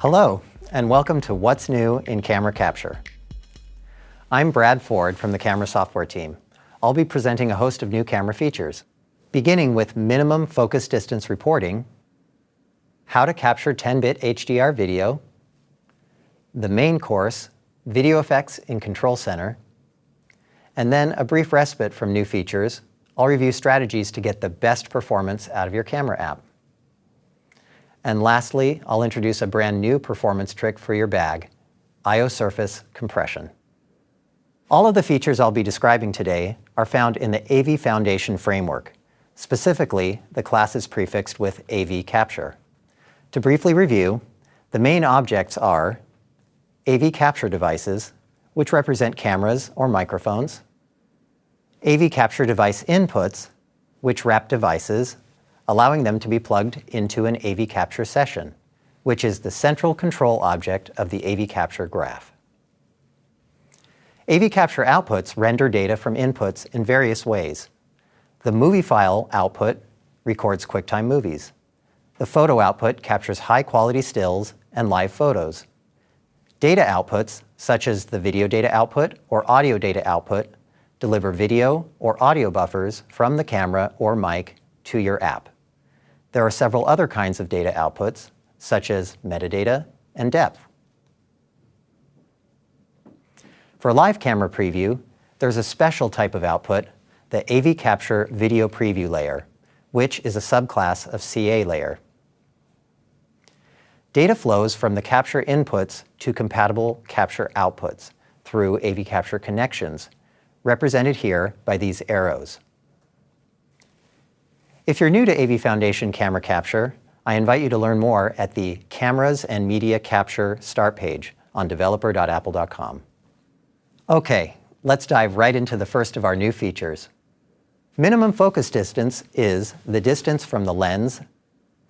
Hello, and welcome to What's New in Camera Capture. I'm Brad Ford from the camera software team. I'll be presenting a host of new camera features, beginning with minimum focus distance reporting, how to capture 10-bit HDR video, the main course, video effects in Control Center, and then a brief respite from new features. I'll review strategies to get the best performance out of your camera app. And lastly, I'll introduce a brand new performance trick for your bag, IOSurface compression. All of the features I'll be describing today are found in the AV Foundation framework. Specifically, the class is prefixed with AV Capture. To briefly review, the main objects are AV Capture devices, which represent cameras or microphones, AV Capture device inputs, which wrap devices, allowing them to be plugged into an AV Capture session, which is the central control object of the AV Capture graph. AV Capture outputs render data from inputs in various ways. The movie file output records QuickTime movies. The photo output captures high-quality stills and live photos. Data outputs, such as the video data output or audio data output, deliver video or audio buffers from the camera or mic to your app. There are several other kinds of data outputs, such as metadata and depth. For live camera preview, there's a special type of output, the AV Capture Video Preview layer, which is a subclass of CA layer. Data flows from the capture inputs to compatible capture outputs through AV Capture connections, represented here by these arrows. If you're new to AV Foundation Camera Capture, I invite you to learn more at the Cameras and Media Capture start page on developer.apple.com. Okay, let's dive right into the first of our new features. Minimum focus distance is the distance from the lens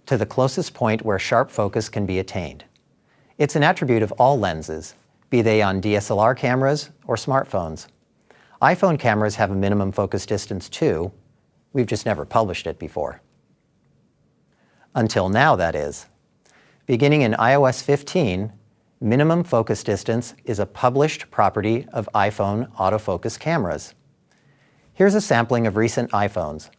to the closest point where sharp focus can be attained. It's an attribute of all lenses, be they on DSLR cameras or smartphones. iPhone cameras have a minimum focus distance too. We've just never published it before. Until now, that is. Beginning in iOS 15, minimum focus distance is a published property of iPhone autofocus cameras. Here's a sampling of recent iPhones.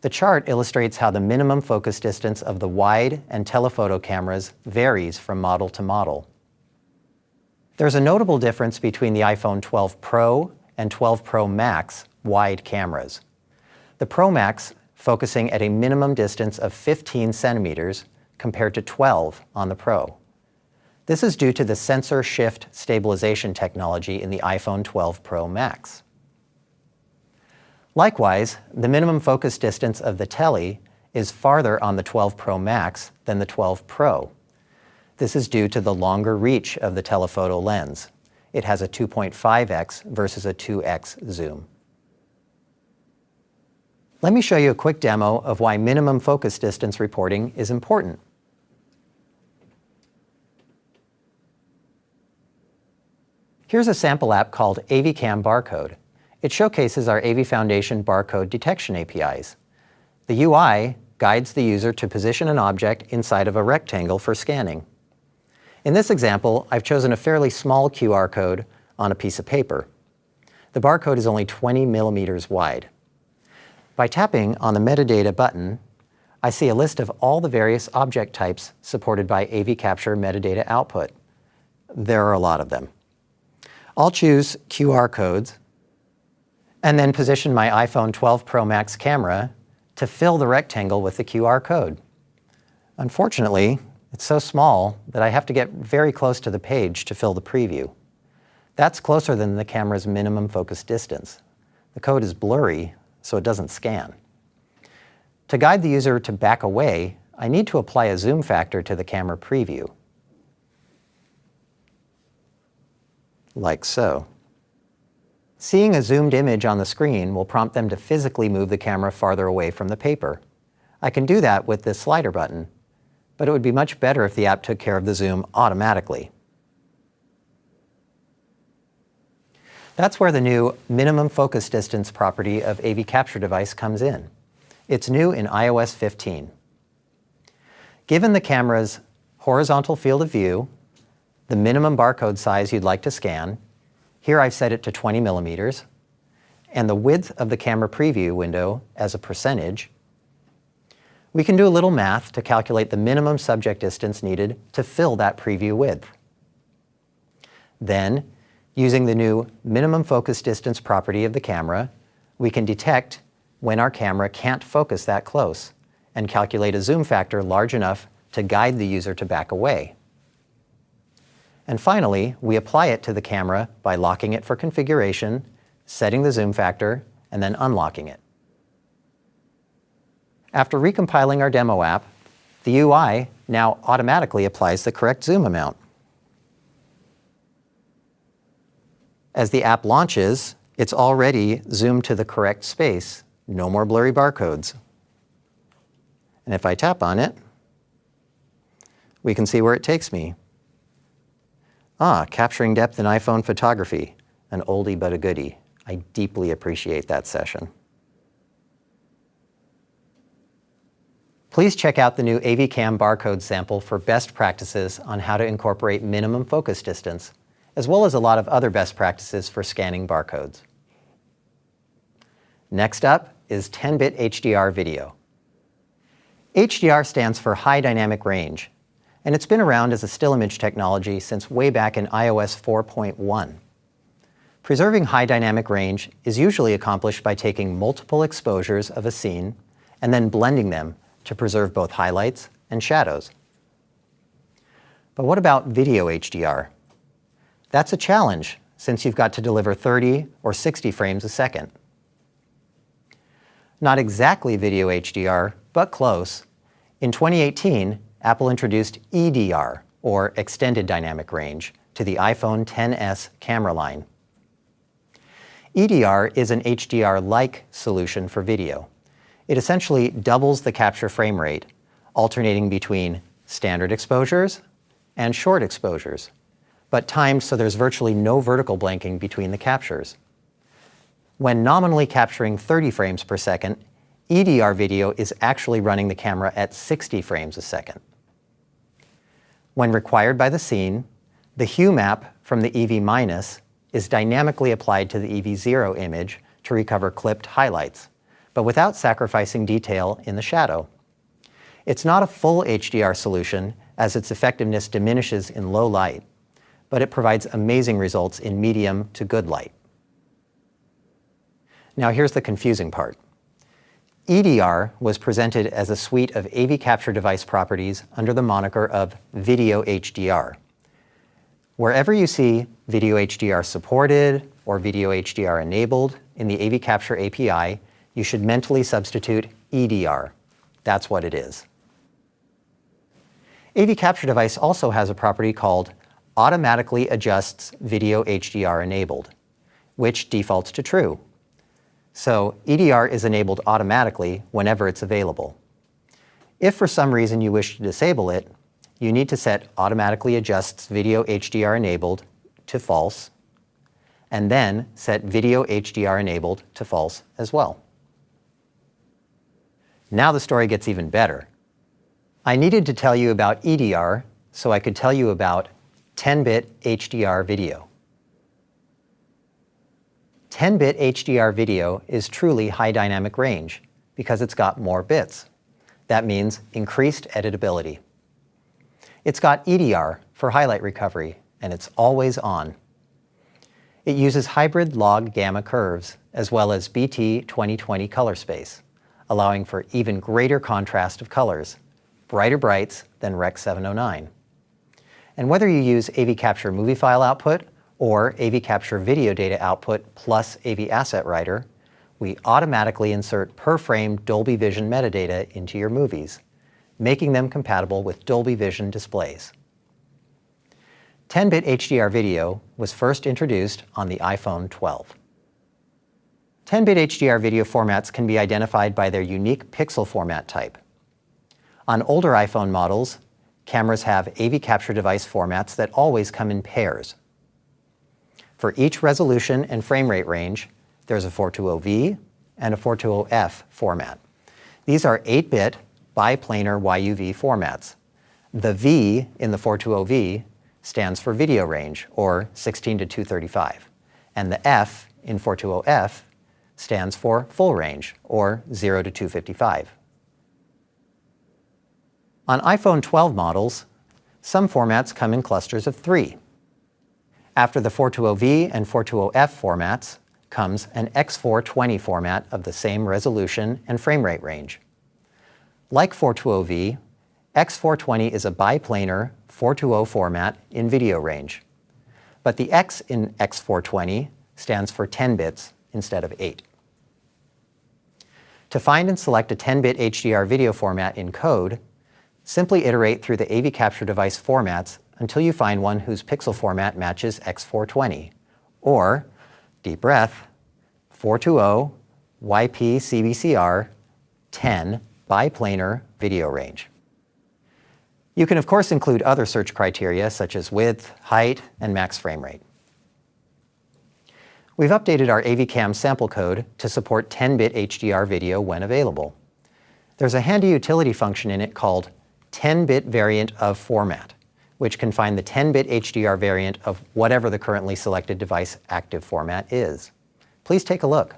The chart illustrates how the minimum focus distance of the wide and telephoto cameras varies from model to model. There's a notable difference between the iPhone 12 Pro and 12 Pro Max wide cameras. The Pro Max focusing at a minimum distance of 15 centimeters compared to 12 on the Pro. This is due to the sensor shift stabilization technology in the iPhone 12 Pro Max. Likewise, the minimum focus distance of the Tele is farther on the 12 Pro Max than the 12 Pro. This is due to the longer reach of the telephoto lens. It has a 2.5x versus a 2x zoom. Let me show you a quick demo of why minimum focus distance reporting is important. Here's a sample app called AVCam Barcode. It showcases our AV Foundation barcode detection APIs. The UI guides the user to position an object inside of a rectangle for scanning. In this example, I've chosen a fairly small QR code on a piece of paper. The barcode is only 20 millimeters wide. By tapping on the metadata button, I see a list of all the various object types supported by AV Capture metadata output. There are a lot of them. I'll choose QR codes and then position my iPhone 12 Pro Max camera to fill the rectangle with the QR code. Unfortunately, it's so small that I have to get very close to the page to fill the preview. That's closer than the camera's minimum focus distance. The code is blurry, so it doesn't scan. To guide the user to back away, I need to apply a zoom factor to the camera preview, like so. Seeing a zoomed image on the screen will prompt them to physically move the camera farther away from the paper. I can do that with this slider button, but it would be much better if the app took care of the zoom automatically. That's where the new minimum focus distance property of AV Capture device comes in. It's new in iOS 15. Given the camera's horizontal field of view, the minimum barcode size you'd like to scan. Here I've set it to 20 millimeters, and the width of the camera preview window as a percentage. We can do a little math to calculate the minimum subject distance needed to fill that preview width. Then, using the new minimum focus distance property of the camera, we can detect when our camera can't focus that close and calculate a zoom factor large enough to guide the user to back away. And finally, we apply it to the camera by locking it for configuration, setting the zoom factor, and then unlocking it. After recompiling our demo app, the UI now automatically applies the correct zoom amount. As the app launches, it's already zoomed to the correct space. No more blurry barcodes. And if I tap on it, we can see where it takes me. Capturing depth in iPhone photography, an oldie but a goodie. I deeply appreciate that session. Please check out the new AVCam barcode sample for best practices on how to incorporate minimum focus distance, as well as a lot of other best practices for scanning barcodes. Next up is 10-bit HDR video. HDR stands for High Dynamic Range, and it's been around as a still image technology since way back in iOS 4.1. Preserving high dynamic range is usually accomplished by taking multiple exposures of a scene and then blending them to preserve both highlights and shadows. But what about video HDR? That's a challenge since you've got to deliver 30 or 60 frames a second. Not exactly video HDR, but close. In 2018, Apple introduced EDR, or Extended Dynamic Range, to the iPhone XS camera line. EDR is an HDR-like solution for video. It essentially doubles the capture frame rate, alternating between standard exposures and short exposures, but timed so there's virtually no vertical blanking between the captures. When nominally capturing 30 frames per second, EDR video is actually running the camera at 60 frames a second. When required by the scene, the hue map from the EV- is dynamically applied to the EV0 image to recover clipped highlights, but without sacrificing detail in the shadow. It's not a full HDR solution, as its effectiveness diminishes in low light, but it provides amazing results in medium to good light. Now here's the confusing part. EDR was presented as a suite of AV capture device properties under the moniker of Video HDR. Wherever you see Video HDR supported or Video HDR enabled in the AV Capture API, you should mentally substitute EDR. That's what it is. AV Capture Device also has a property called Automatically Adjusts Video HDR Enabled, which defaults to true. So EDR is enabled automatically whenever it's available. If for some reason you wish to disable it, you need to set Automatically Adjusts Video HDR Enabled to false, and then set Video HDR Enabled to false as well. Now the story gets even better. I needed to tell you about EDR so I could tell you about 10-bit HDR video. 10-bit HDR video is truly high dynamic range because it's got more bits. That means increased editability. It's got EDR for highlight recovery, and it's always on. It uses hybrid log gamma curves as well as BT 2020 color space, allowing for even greater contrast of colors, brighter brights than Rec. 709. And whether you use AV Capture movie file output or AV Capture video data output plus AV Asset Writer, we automatically insert per-frame Dolby Vision metadata into your movies, making them compatible with Dolby Vision displays. 10-bit HDR video was first introduced on the iPhone 12. 10-bit HDR video formats can be identified by their unique pixel format type. On older iPhone models, cameras have AV Capture device formats that always come in pairs. For each resolution and frame rate range, there's a 420V and a 420F format. These are 8-bit biplanar YUV formats. The V in the 420V stands for video range, or 16 to 235. And the F in 420F stands for full range, or 0 to 255. On iPhone 12 models, some formats come in clusters of 3. After the 420V and 420F formats comes an X420 format of the same resolution and frame rate range. Like 420V, X420 is a biplanar 420 format in video range. But the X in X420 stands for 10 bits instead of 8. To find and select a 10-bit HDR video format in code, simply iterate through the AV capture device formats until you find one whose pixel format matches X420, or, deep breath, 420 YP-CBCR 10 biplanar video range. You can of course include other search criteria such as width, height, and max frame rate. We've updated our AVCam sample code to support 10-bit HDR video when available. There's a handy utility function in it called 10-bit variant of format, which can find the 10-bit HDR variant of whatever the currently selected device active format is. Please take a look.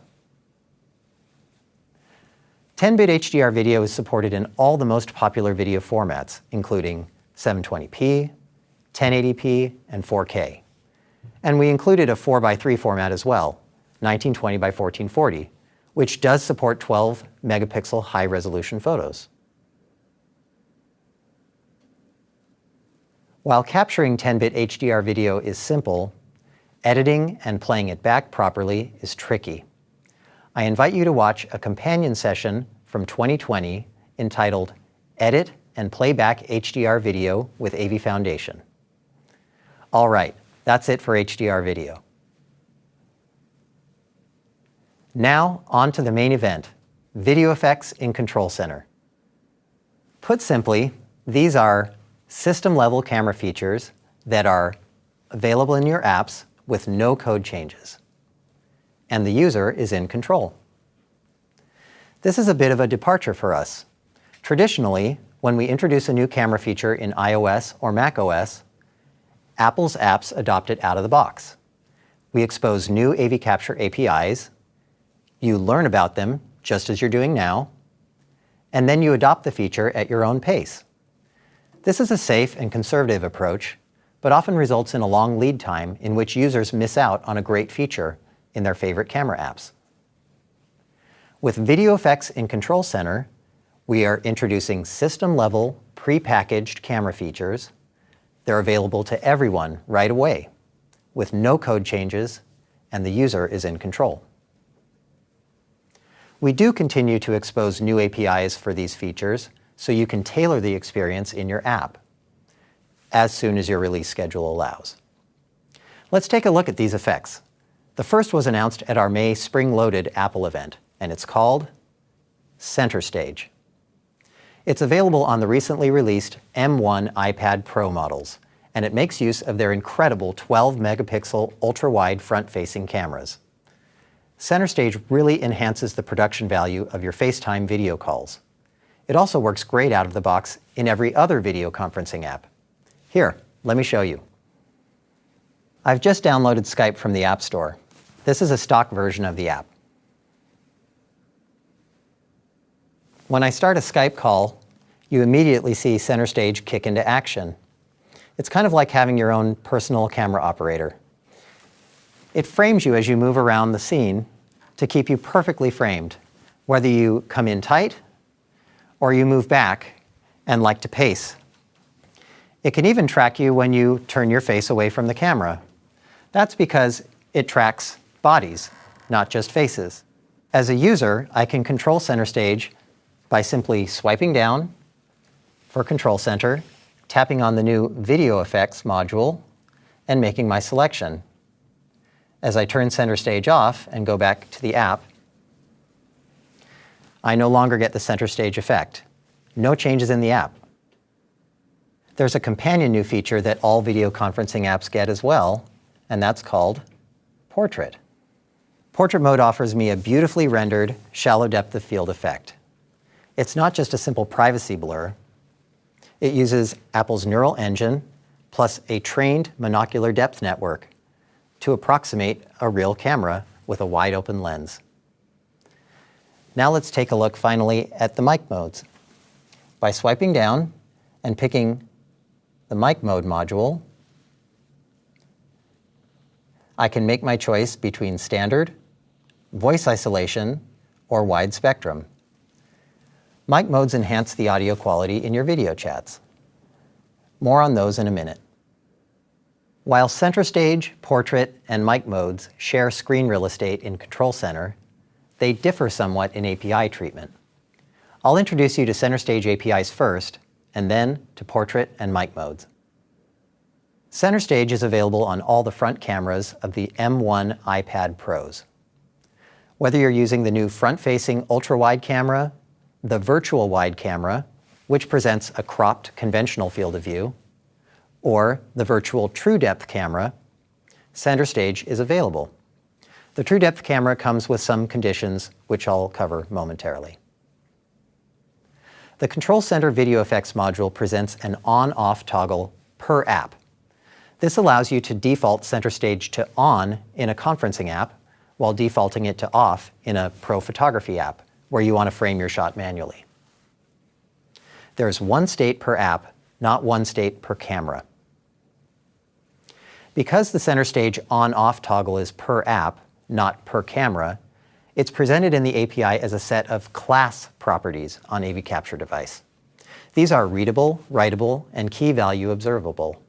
10-bit HDR video is supported in all the most popular video formats, including 720p, 1080p, and 4K. And we included a 4:3 format as well, 1920 by 1440, which does support 12 megapixel high-resolution photos. While capturing 10-bit HDR video is simple, editing and playing it back properly is tricky. I invite you to watch a companion session from 2020 entitled Edit and Play Back HDR Video with AV Foundation. All right, that's it for HDR video. Now, on to the main event, video effects in Control Center. Put simply, these are system-level camera features that are available in your apps with no code changes. And the user is in control. This is a bit of a departure for us. Traditionally, when we introduce a new camera feature in iOS or macOS, Apple's apps adopt it out of the box. We expose new AV Capture APIs, you learn about them just as you're doing now, and then you adopt the feature at your own pace. This is a safe and conservative approach, but often results in a long lead time in which users miss out on a great feature in their favorite camera apps. With video effects in Control Center, we are introducing system-level, pre-packaged camera features. They're available to everyone right away, with no code changes, and the user is in control. We do continue to expose new APIs for these features, so you can tailor the experience in your app as soon as your release schedule allows. Let's take a look at these effects. The first was announced at our May spring-loaded Apple event, and it's called Center Stage. It's available on the recently released M1 iPad Pro models, and it makes use of their incredible 12-megapixel ultra-wide front-facing cameras. Center Stage really enhances the production value of your FaceTime video calls. It also works great out of the box in every other video conferencing app. Here, let me show you. I've just downloaded Skype from the App Store. This is a stock version of the app. When I start a Skype call, you immediately see Center Stage kick into action. It's kind of like having your own personal camera operator. It frames you as you move around the scene to keep you perfectly framed, whether you come in tight or you move back and like to pace. It can even track you when you turn your face away from the camera. That's because it tracks bodies, not just faces. As a user, I can control Center Stage by simply swiping down for Control Center, tapping on the new Video Effects module, and making my selection. As I turn Center Stage off and go back to the app, I no longer get the Center Stage effect. No changes in the app. There's a companion new feature that all video conferencing apps get as well, and that's called Portrait. Portrait mode offers me a beautifully rendered, shallow depth of field effect. It's not just a simple privacy blur. It uses Apple's neural engine plus a trained monocular depth network to approximate a real camera with a wide open lens. Now let's take a look finally at the mic modes. By swiping down and picking the mic mode module, I can make my choice between standard, voice isolation, or wide spectrum. Mic modes enhance the audio quality in your video chats. More on those in a minute. While center stage, portrait, and mic modes share screen real estate in Control Center, they differ somewhat in API treatment. I'll introduce you to center stage APIs first, and then to portrait and mic modes. Center stage is available on all the front cameras of the M1 iPad Pros. Whether you're using the new front-facing ultra-wide camera, the virtual wide camera, which presents a cropped conventional field of view, or the virtual true depth camera, center stage is available. The true depth camera comes with some conditions, which I'll cover momentarily. The Control Center Video Effects module presents an on-off toggle per app. This allows you to default center stage to on in a conferencing app, while defaulting it to off in a pro photography app, where you want to frame your shot manually. There's one state per app, not one state per camera. Because the center stage on-off toggle is per app, not per camera, it's presented in the API as a set of class properties on AV Capture device. These are readable, writable, and key value observable.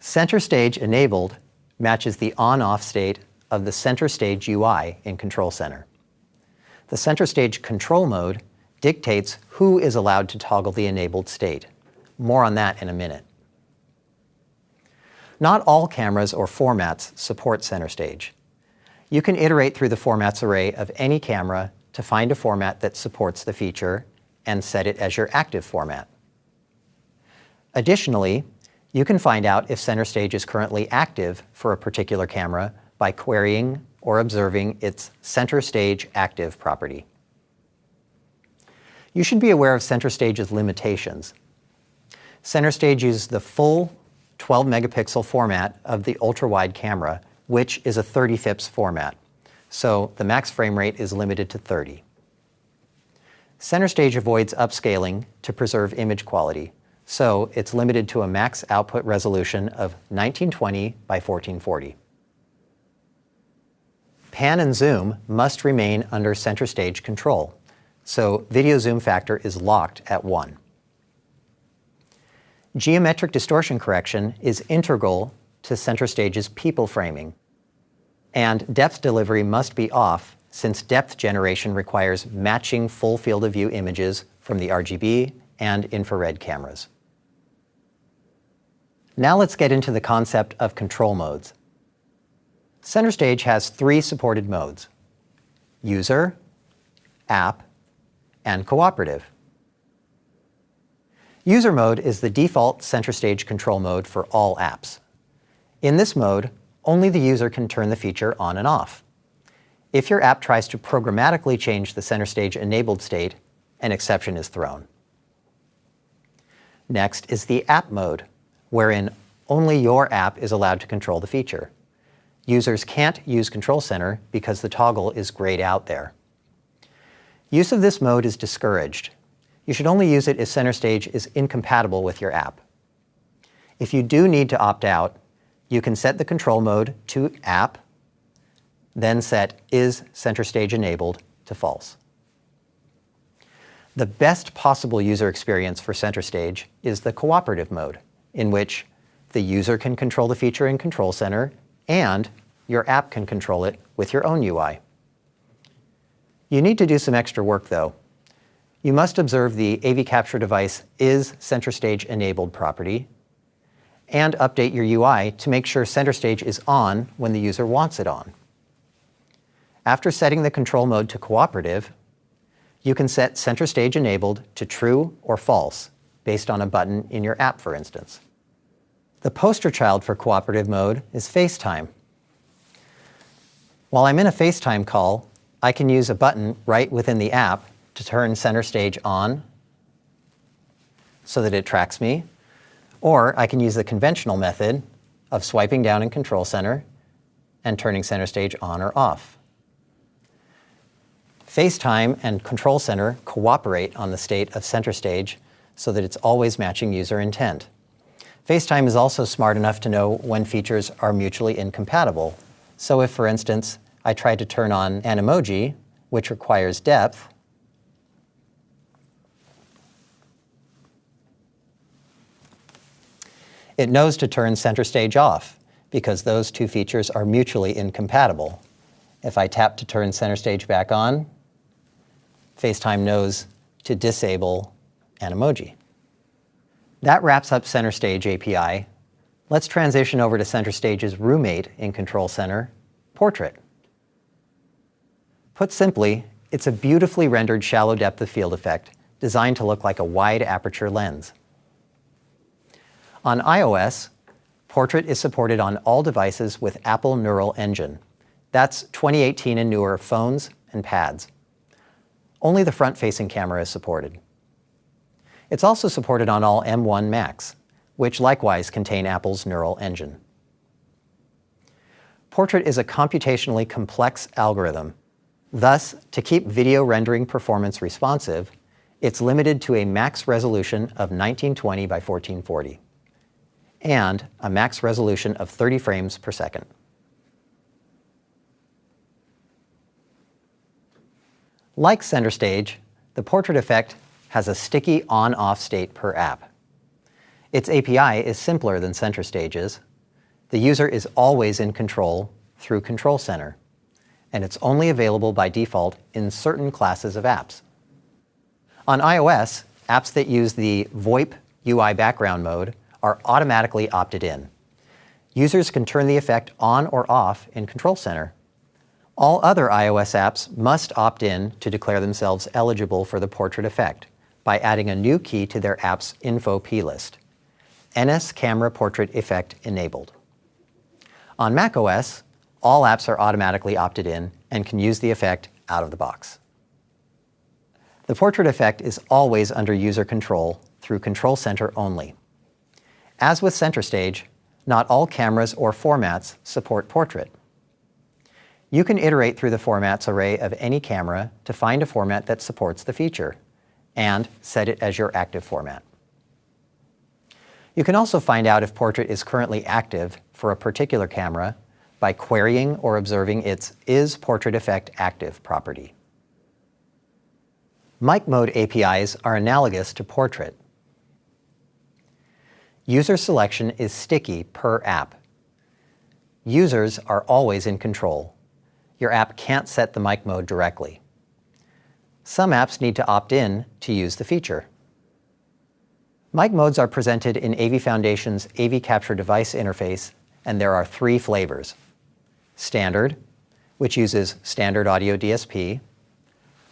Center stage enabled matches the on-off state of the center stage UI in Control Center. The center stage control mode dictates who is allowed to toggle the enabled state. More on that in a minute. Not all cameras or formats support center stage. You can iterate through the formats array of any camera to find a format that supports the feature and set it as your active format. Additionally, you can find out if center stage is currently active for a particular camera by querying or observing its center stage active property. You should be aware of center stage's limitations. Center stage uses the full 12 megapixel format of the ultra-wide camera, which is a 30 fps format, so the max frame rate is limited to 30. Center stage avoids upscaling to preserve image quality, so it's limited to a max output resolution of 1920 by 1440. Pan and zoom must remain under center stage control, so video zoom factor is locked at 1. Geometric distortion correction is integral to center stage's people framing, and depth delivery must be off since depth generation requires matching full field of view images from the RGB and infrared cameras. Now let's get into the concept of control modes. Center stage has 3 supported modes: user, app, and cooperative. User mode is the default center stage control mode for all apps. In this mode, only the user can turn the feature on and off. If your app tries to programmatically change the center stage enabled state, an exception is thrown. Next is the app mode, wherein only your app is allowed to control the feature. Users can't use Control Center because the toggle is grayed out there. Use of this mode is discouraged. You should only use it if center stage is incompatible with your app. If you do need to opt out, you can set the control mode to app, then set is center stage enabled to false. The best possible user experience for center stage is the cooperative mode, in which the user can control the feature in Control Center and your app can control it with your own UI. You need to do some extra work though. You must observe the AV Capture device is center stage enabled property and update your UI to make sure center stage is on when the user wants it on. After setting the control mode to cooperative, you can set center stage enabled to true or false based on a button in your app, for instance. The poster child for cooperative mode is FaceTime. While I'm in a FaceTime call, I can use a button right within the app to turn center stage on so that it tracks me, or I can use the conventional method of swiping down in Control Center and turning Center Stage on or off. FaceTime and Control Center cooperate on the state of Center Stage so that it's always matching user intent. FaceTime is also smart enough to know when features are mutually incompatible. So if, for instance, I try to turn on an emoji, which requires depth, it knows to turn Center Stage off because those two features are mutually incompatible. If I tap to turn Center Stage back on, FaceTime knows to disable an emoji. That wraps up Center Stage API. Let's transition over to Center Stage's roommate in Control Center, Portrait. Put simply, it's a beautifully rendered shallow depth of field effect designed to look like a wide aperture lens. On iOS, Portrait is supported on all devices with Apple Neural Engine. That's 2018 and newer phones and pads. Only the front-facing camera is supported. It's also supported on all M1 Macs, which likewise contain Apple's Neural Engine. Portrait is a computationally complex algorithm. Thus, to keep video rendering performance responsive, it's limited to a max resolution of 1920 by 1440 and a max resolution of 30 frames per second. Like Center Stage, the Portrait effect has a sticky on-off state per app. Its API is simpler than Center Stage's. The user is always in control through Control Center, and it's only available by default in certain classes of apps. On iOS, apps that use the VoIP UI background mode are automatically opted in. Users can turn the effect on or off in Control Center. All other iOS apps must opt in to declare themselves eligible for the Portrait effect by adding a new key to their app's info plist, NS Camera Portrait Effect Enabled. On macOS, all apps are automatically opted in and can use the effect out of the box. The Portrait effect is always under user control through Control Center only. As with Center Stage, not all cameras or formats support Portrait. You can iterate through the formats array of any camera to find a format that supports the feature and set it as your active format. You can also find out if Portrait is currently active for a particular camera by querying or observing its Is Portrait Effect Active property. Mic mode APIs are analogous to Portrait. User selection is sticky per app. Users are always in control. Your app can't set the mic mode directly. Some apps need to opt in to use the feature. Mic modes are presented in AV Foundation's AV Capture Device interface, and there are 3 flavors. Standard, which uses standard audio DSP.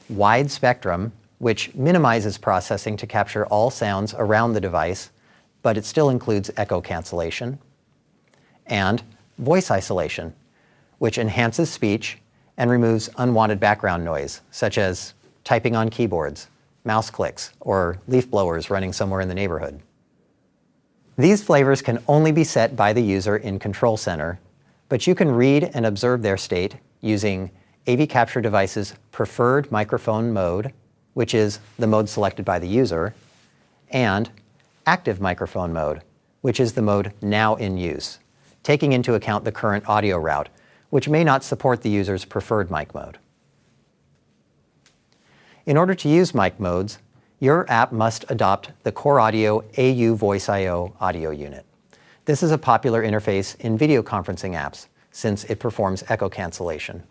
Wide spectrum, which minimizes processing to capture all sounds around the device, but it still includes echo cancellation. And voice isolation, which enhances speech and removes unwanted background noise, such as typing on keyboards, mouse clicks, or leaf blowers running somewhere in the neighborhood. These flavors can only be set by the user in Control Center, but you can read and observe their state using AV Capture Device's preferred microphone mode, which is the mode selected by the user, and active microphone mode, which is the mode now in use, taking into account the current audio route, which may not support the user's preferred mic mode. In order to use mic modes, your app must adopt the Core Audio AU Voice I/O audio unit. This is a popular interface in video conferencing apps since it performs echo cancellation.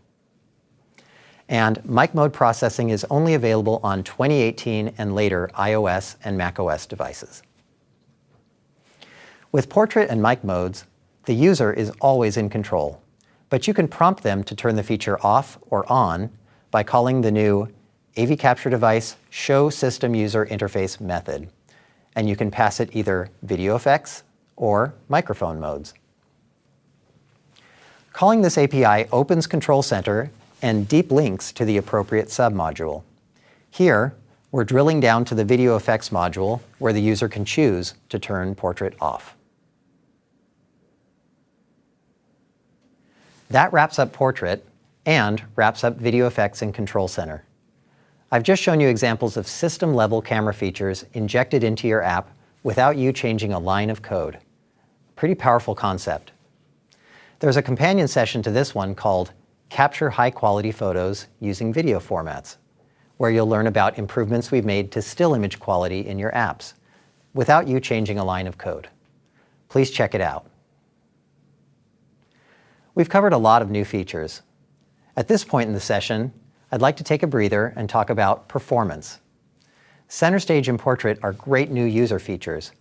And mic mode processing is only available on 2018 and later iOS and macOS devices. With Portrait and mic modes, the user is always in control, but you can prompt them to turn the feature off or on by calling the new AV Capture Device Show System User Interface method, and you can pass it either video effects or microphone modes. Calling this API opens Control Center and deep links to the appropriate submodule. Here, We're drilling down to the video effects module where the user can choose to turn portrait off. That wraps up portrait and wraps up video effects in Control Center. I've just shown you examples of system-level camera features injected into your app without you changing a line of code. Pretty powerful concept. There's a companion session to this one called Capture High-Quality Photos Using Video Formats, where you'll learn about improvements we've made to still image quality in your apps without you changing a line of code. Please check it out. We've covered a lot of new features. At this point in the session, I'd like to take a breather and talk about performance. Center Stage and Portrait are great new user features,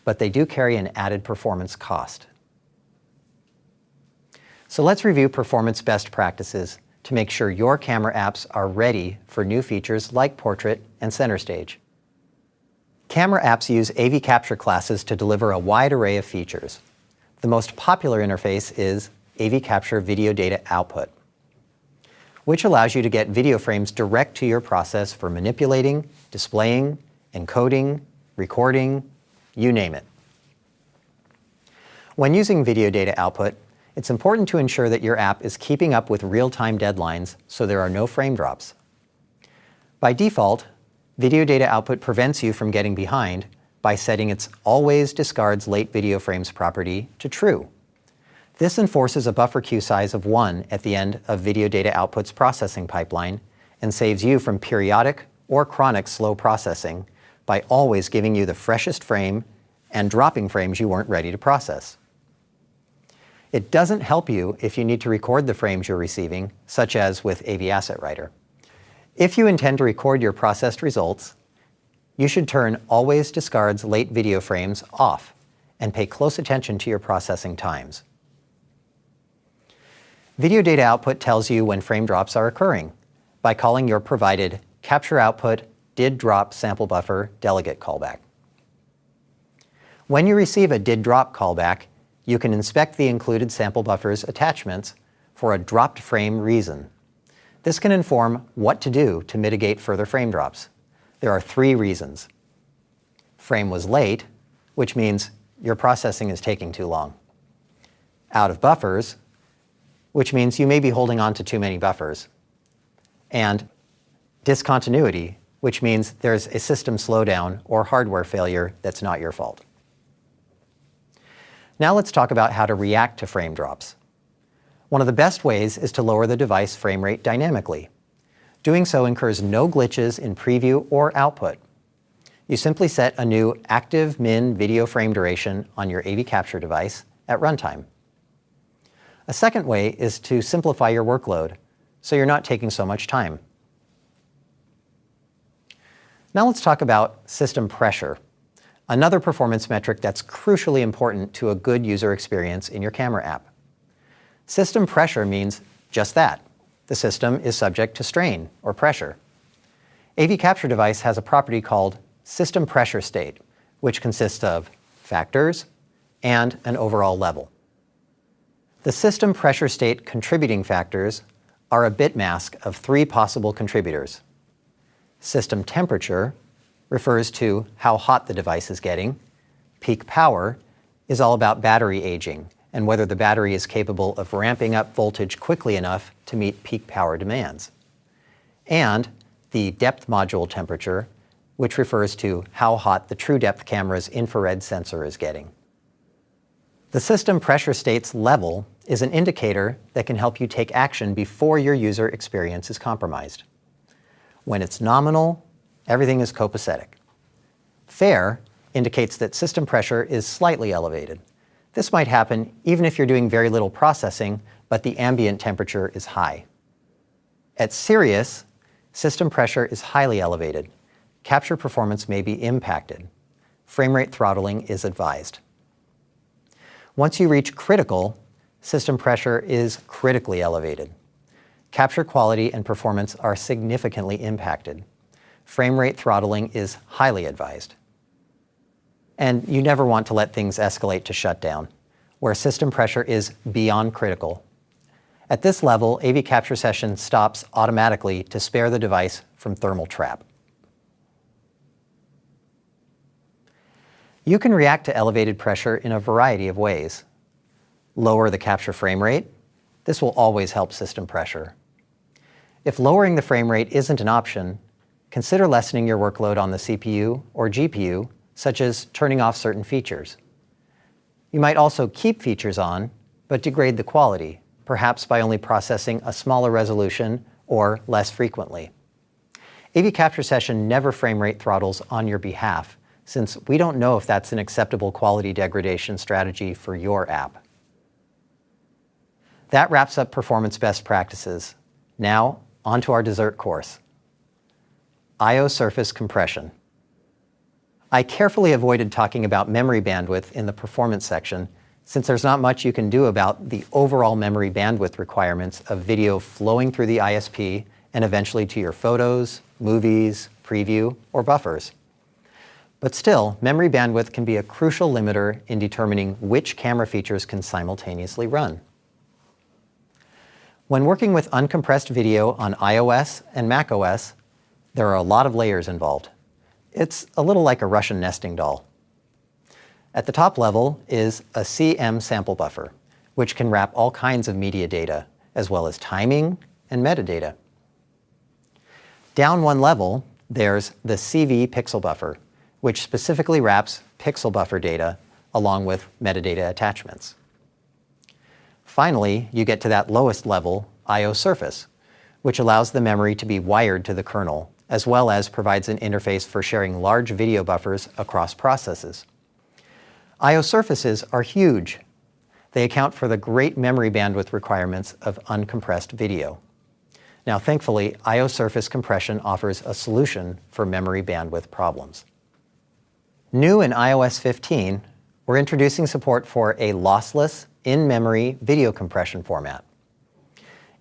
but they do carry an added performance cost. So let's review performance best practices to make sure your camera apps are ready for new features like Portrait and Center Stage. Camera apps use AV Capture classes to deliver a wide array of features. The most popular interface is AV Capture Video Data Output, which allows you to get video frames direct to your process for manipulating, displaying, encoding, recording, you name it. When using video data output, it's important to ensure that your app is keeping up with real-time deadlines so there are no frame drops. By default, video data output prevents you from getting behind by setting its always discards late video frames property to true. This enforces a buffer queue size of 1 at the end of video data output's processing pipeline and saves you from periodic or chronic slow processing by always giving you the freshest frame and dropping frames you weren't ready to process. It doesn't help you if you need to record the frames you're receiving, such as with AV Asset Writer. If you intend to record your processed results, you should turn Always Discards Late Video Frames off and pay close attention to your processing times. Video data output tells you when frame drops are occurring by calling your provided Capture Output Did Drop Sample Buffer delegate callback. When you receive a Did Drop callback, you can inspect the included sample buffer's attachments for a dropped frame reason. This can inform what to do to mitigate further frame drops. There are 3 reasons. Frame was late, which means your processing is taking too long. Out of buffers, which means you may be holding on to too many buffers. And discontinuity, which means there's a system slowdown or hardware failure that's not your fault. Now let's talk about how to react to frame drops. One of the best ways is to lower the device frame rate dynamically. Doing so incurs no glitches in preview or output. You simply set a new active min video frame duration on your AV Capture device at runtime. A second way is to simplify your workload so you're not taking so much time. Now let's talk about system pressure, another performance metric that's crucially important to a good user experience in your camera app. System pressure means just that. The system is subject to strain or pressure. AV Capture device has a property called system pressure state, which consists of factors and an overall level. The system pressure state contributing factors are a bit mask of 3 possible contributors. System temperature refers to how hot the device is getting. Peak power is all about battery aging and whether the battery is capable of ramping up voltage quickly enough to meet peak power demands. And the depth module temperature, which refers to how hot the true depth camera's infrared sensor is getting. The system pressure state's level is an indicator that can help you take action before your user experience is compromised. When it's nominal, everything is copacetic. Fair indicates that system pressure is slightly elevated. This might happen even if you're doing very little processing, but the ambient temperature is high. At serious, system pressure is highly elevated. Capture performance may be impacted. Frame rate throttling is advised. Once you reach critical, system pressure is critically elevated. Capture quality and performance are significantly impacted. Frame rate throttling is highly advised. And you never want to let things escalate to shutdown, where system pressure is beyond critical. At this level, AV Capture session stops automatically to spare the device from thermal trap. You can react to elevated pressure in a variety of ways. Lower the capture frame rate. This will always help system pressure. If lowering the frame rate isn't an option, consider lessening your workload on the CPU or GPU, such as turning off certain features. You might also keep features on, but degrade the quality, perhaps by only processing a smaller resolution or less frequently. AV Capture Session never frame rate throttles on your behalf, since we don't know if that's an acceptable quality degradation strategy for your app. That wraps up performance best practices. Now, onto our dessert course. IOSurface compression. I carefully avoided talking about memory bandwidth in the performance section, since there's not much you can do about the overall memory bandwidth requirements of video flowing through the ISP and eventually to your photos, movies, preview, or buffers. But still, memory bandwidth can be a crucial limiter in determining which camera features can simultaneously run. When working with uncompressed video on iOS and macOS, there are a lot of layers involved. It's a little like a Russian nesting doll. At the top level is a CM sample buffer, which can wrap all kinds of media data, as well as timing and metadata. Down one level, there's the CV pixel buffer, which specifically wraps pixel buffer data along with metadata attachments. Finally, you get to that lowest level, IOSurface, which allows the memory to be wired to the kernel, as well as provides an interface for sharing large video buffers across processes. IOSurfaces are huge. They account for the great memory bandwidth requirements of uncompressed video. Now, thankfully, IOSurface compression offers a solution for memory bandwidth problems. New in iOS 15, we're introducing support for a lossless, in-memory video compression format.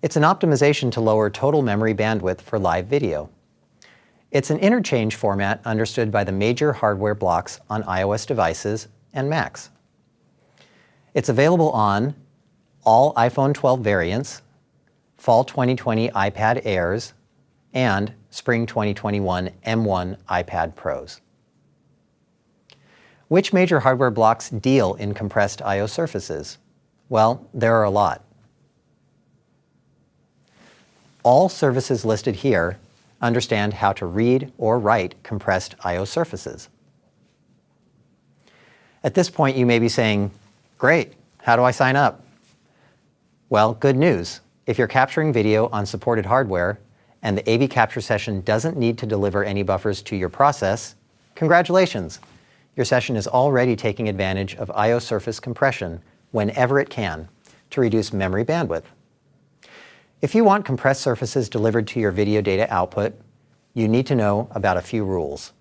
It's an optimization to lower total memory bandwidth for live video. It's an interchange format understood by the major hardware blocks on iOS devices and Macs. It's available on all iPhone 12 variants, Fall 2020 iPad Airs, and Spring 2021 M1 iPad Pros. Which major hardware blocks deal in compressed IOSurfaces? Well, there are a lot. All services listed here understand how to read or write compressed IOSurfaces. At this point, you may be saying, great, how do I sign up? Well, good news. If you're capturing video on supported hardware and the AV Capture Session doesn't need to deliver any buffers to your process, congratulations. Your session is already taking advantage of IOSurface compression whenever it can to reduce memory bandwidth. If you want compressed surfaces delivered to your video data output, you need to know about a few rules.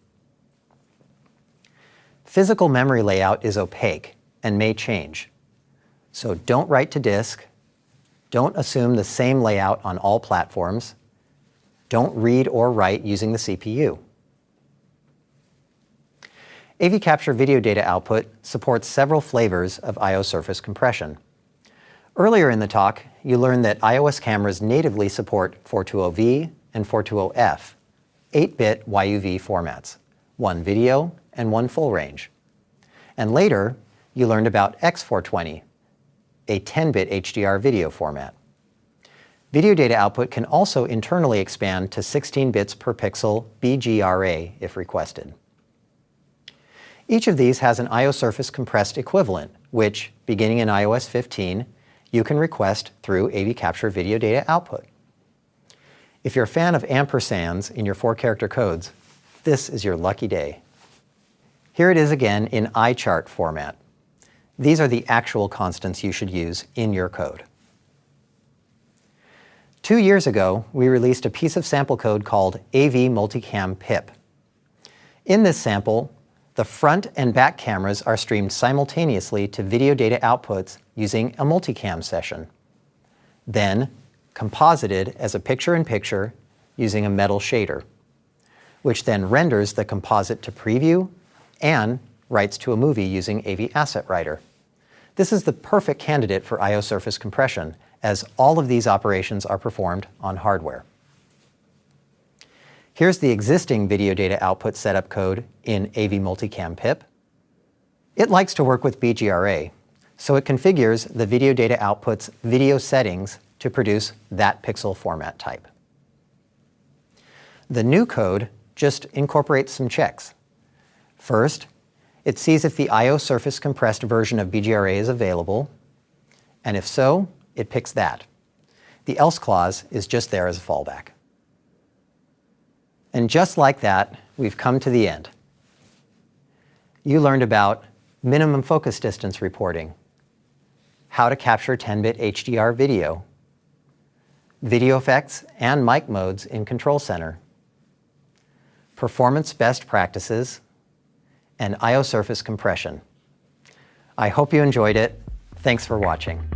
Physical memory layout is opaque and may change. So don't write to disk, don't assume the same layout on all platforms, don't read or write using the CPU. AV Capture video data output supports several flavors of IOSurface compression. Earlier in the talk, you learned that iOS cameras natively support 420V and 420F, 8-bit YUV formats, one video and one full range. And later, you learned about X420, a 10-bit HDR video format. Video data output can also internally expand to 16 bits per pixel BGRA if requested. Each of these has an IOSurface compressed equivalent, which, beginning in iOS 15, you can request through AV Capture video data output. If you're a fan of ampersands in your 4-character codes, this is your lucky day. Here it is again in iChart format. These are the actual constants you should use in your code. 2 years ago, we released a piece of sample code called AV Multicam PIP. In this sample, the front and back cameras are streamed simultaneously to video data outputs using a multicam session, then composited as a picture-in-picture using a metal shader, which then renders the composite to preview and writes to a movie using AV Asset Writer. This is the perfect candidate for IOSurface compression, as all of these operations are performed on hardware. Here's the existing video data output setup code in AV Multicam PIP. It likes to work with BGRA, so it configures the video data output's video settings to produce that pixel format type. The new code just incorporates some checks. First, it sees if the IOSurface compressed version of BGRA is available, and if so, it picks that. The else clause is just there as a fallback. And just like that, we've come to the end. You learned about minimum focus distance reporting, how to capture 10-bit HDR video, video effects and mic modes in Control Center, performance best practices, and IOSurface compression. I hope you enjoyed it. Thanks for watching.